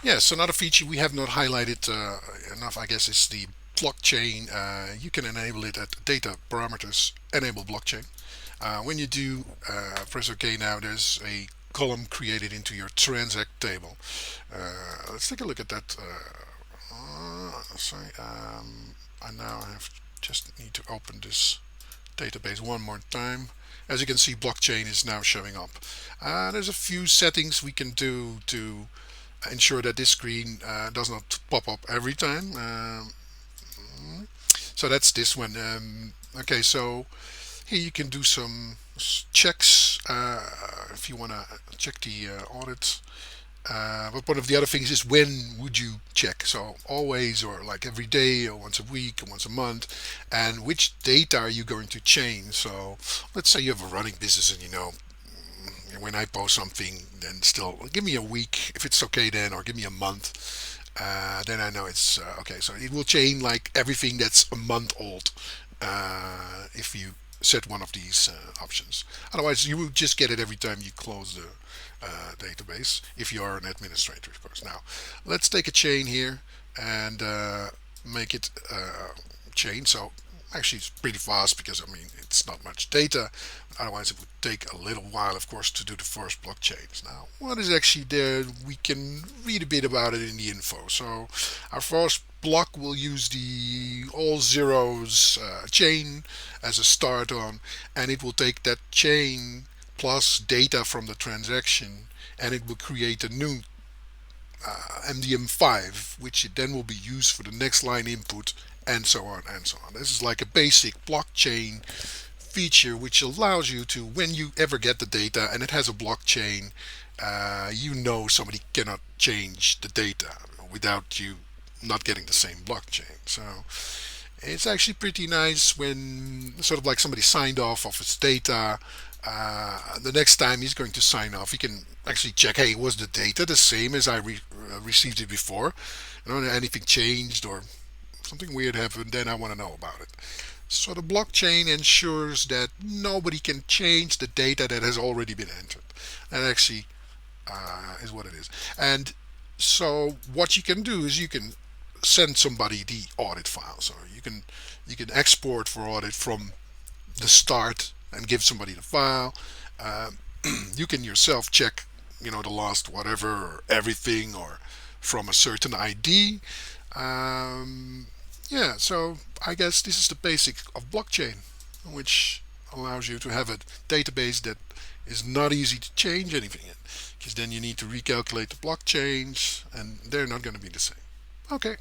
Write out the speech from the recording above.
Yes, another feature we have not highlighted enough, I guess, is the blockchain. You can enable it at data parameters, enable blockchain. When you do press OK now, there's a column created into your transact table. Let's take a look at that. Sorry, I now have just need to open this database one more time. As you can see, blockchain is now showing up. There's a few settings we can do to ensure that this screen does not pop up every time. So that's this one. Okay, so here you can do some checks if you want to check the audit. But one of the other things is when would you check? So always, or like every day, or once a week, or once a month, and which data are you going to change? So let's say you have a running business, and when I post something, then still give me a week if it's okay then, or give me a month. Then I know it's okay. So it will change like everything that's a month old if you set one of these options. Otherwise, you will just get it every time you close the database if you are an administrator, of course. Now, let's take a chain here and make it chain. So actually, it's pretty fast because I mean it's not much data. Otherwise, it would take a little while, of course, to do the first blockchains. Now, what is actually there? We can read a bit about it in the info. So, our first block will use the all zeros chain as a start on, and it will take that chain plus data from the transaction, and it will create a new MDM5, which it then will be used for the next line input, and so on and so on. This is like a basic blockchain feature which allows you to, when you ever get the data and it has a blockchain, somebody cannot change the data without you not getting the same blockchain. So it's actually pretty nice when sort of like somebody signed off of its data. The next time he's going to sign off, he can actually check, hey, was the data the same as I received it before? Anything changed or something weird happened, then I want to know about it. So the blockchain ensures that nobody can change the data that has already been entered. That actually is what it is. And so what you can do is you can send somebody the audit file. So you can export for audit from the start and give somebody the file. You can yourself check, the last whatever or everything or from a certain ID. Yeah, so I guess this is the basic of blockchain, which allows you to have a database that is not easy to change anything in, because then you need to recalculate the blockchains, and they're not going to be the same. Okay.